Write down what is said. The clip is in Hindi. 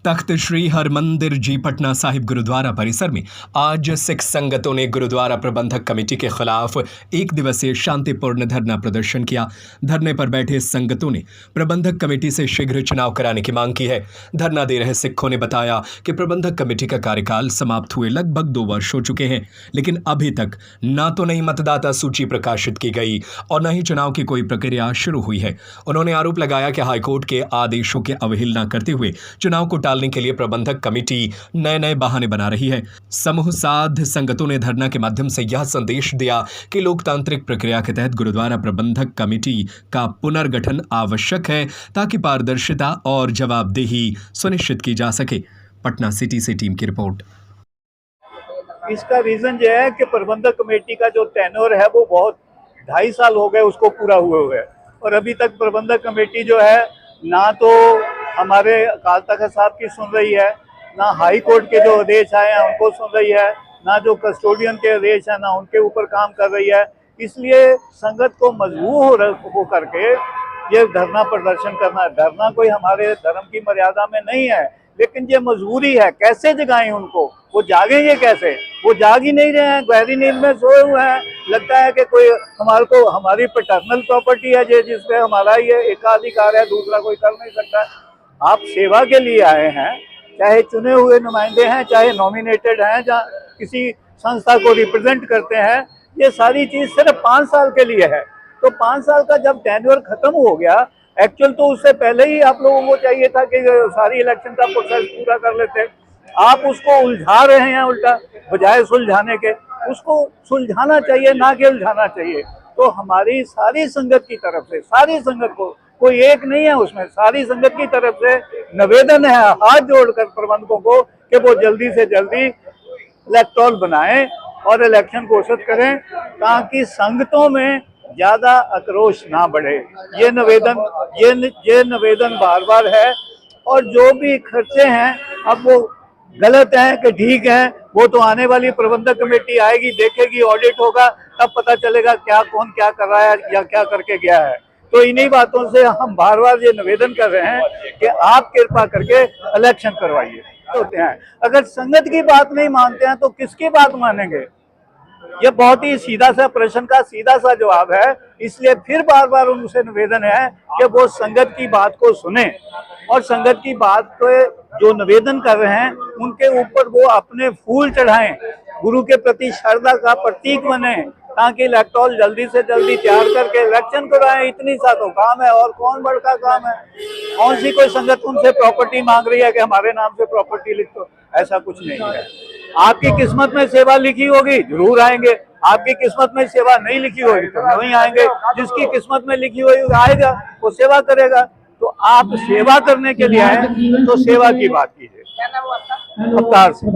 तख्त श्री हरमंदिर जी पटना साहिब गुरुद्वारा परिसर में आज सिख संगतों ने गुरुद्वारा प्रबंधक कमेटी के खिलाफ एक दिवसीय शांतिपूर्ण धरना प्रदर्शन किया। धरने पर बैठे संगतों ने प्रबंधक कमेटी से शीघ्र चुनाव कराने की मांग की है। धरना दे रहे सिखों ने बताया कि प्रबंधक कमेटी का कार्यकाल समाप्त हुए लगभग 2 वर्ष हो चुके हैं, लेकिन अभी तक न तो नई मतदाता सूची प्रकाशित की गई और न ही चुनाव की कोई प्रक्रिया शुरू हुई है। उन्होंने आरोप लगाया कि हाईकोर्ट के आदेशों की अवहेलना करते हुए चुनाव को टालने के लिए प्रबंधक कमेटी नए बहाने बना रही है। समूह साध संगतों ने धरना के माध्यम से यह संदेश दिया कि लोकतांत्रिक प्रक्रिया के तहत गुरुद्वारा प्रबंधक कमेटी का पुनर्गठन आवश्यक है ताकि पारदर्शिता और जवाबदेही सुनिश्चित की जा सके। पटना सिटी से टीम की रिपोर्ट। इसका रीजन यह है कि प्रबंधक कमेटी का जो टेन्योर है वो बहुत 2.5 साल हो गए उसको पूरा हुए हुए, और अभी तक प्रबंधक कमेटी जो है ना तो हमारे अकाल तख्त साहब की सुन रही है, ना हाई कोर्ट के जो आदेश आए हैं उनको सुन रही है, ना जो कस्टोडियन के आदेश है ना उनके ऊपर काम कर रही है। इसलिए संगत को मजबूर हो करके ये धरना प्रदर्शन करना है। धरना कोई हमारे धर्म की मर्यादा में नहीं है, लेकिन ये मजबूरी है। कैसे जगाएं उनको, वो जागेंगे कैसे? वो जाग ही नहीं रहे हैं, गहरी नींद में सोए हुए हैं। लगता है कि कोई हमारी पैटर्नल प्रॉपर्टी है जिसपे हमारा ये एकाधिकार है, दूसरा कोई कर नहीं सकता। आप सेवा के लिए आए हैं, चाहे चुने हुए नुमाइंदे हैं, चाहे नॉमिनेटेड हैं, जहाँ किसी संस्था को रिप्रेजेंट करते हैं, ये सारी चीज सिर्फ 5 साल के लिए है। तो 5 साल का जब टेन्योर खत्म हो गया, एक्चुअल तो उससे पहले ही आप लोगों को चाहिए था कि सारी इलेक्शन का प्रोसेस पूरा कर लेते। आप उसको उलझा रहे हैं, उल्टा बजाय सुलझाने के उसको सुलझाना चाहिए, ना कि उलझाना चाहिए। तो हमारी सारी संगत की तरफ से, सारी संगत को, कोई एक नहीं है उसमें, सारी संगत की तरफ से निवेदन है हाथ जोड़कर प्रबंधकों को कि वो जल्दी से जल्दी इलेक्टोरल बनाएं और इलेक्शन घोषित करें ताकि संगतों में ज्यादा आक्रोश ना बढ़े। ये निवेदन बार बार है। और जो भी खर्चे हैं, अब वो गलत हैं कि ठीक है, वो तो आने वाली प्रबंधक कमेटी आएगी, देखेगी, ऑडिट होगा, तब पता चलेगा कौन क्या कर रहा है या क्या करके गया है। तो इन्हीं बातों से हम बार बार ये निवेदन कर रहे हैं कि आप कृपा करके इलेक्शन करवाइए। होते हैं, अगर संगत की बात नहीं मानते हैं तो किसकी बात मानेंगे? ये बहुत ही सीधा सा प्रश्न का सीधा सा जवाब है। इसलिए फिर बार बार उनसे निवेदन है कि वो संगत की बात को सुने और संगत की बात को जो निवेदन कर रहे हैं उनके ऊपर वो अपने फूल चढ़ाएं, गुरु के प्रति श्रद्धा का प्रतीक बने, ताकि इलेक्टोरल जल्दी से जल्दी तैयार करके इलेक्शन कराएं। इतनी सा तो काम है, और कौन बड़का काम है? कौन सी कोई संगत उनसे प्रॉपर्टी मांग रही है कि हमारे नाम से प्रॉपर्टी लिख दो? ऐसा कुछ नहीं है। आपकी किस्मत में सेवा लिखी होगी जरूर आएंगे, आपकी किस्मत में सेवा नहीं लिखी होगी तो नहीं आएंगे। जिसकी किस्मत में लिखी हुई आएगा, वो सेवा करेगा। तो आप सेवा करने के लिए आए तो सेवा की बात कीजिए। अवतार से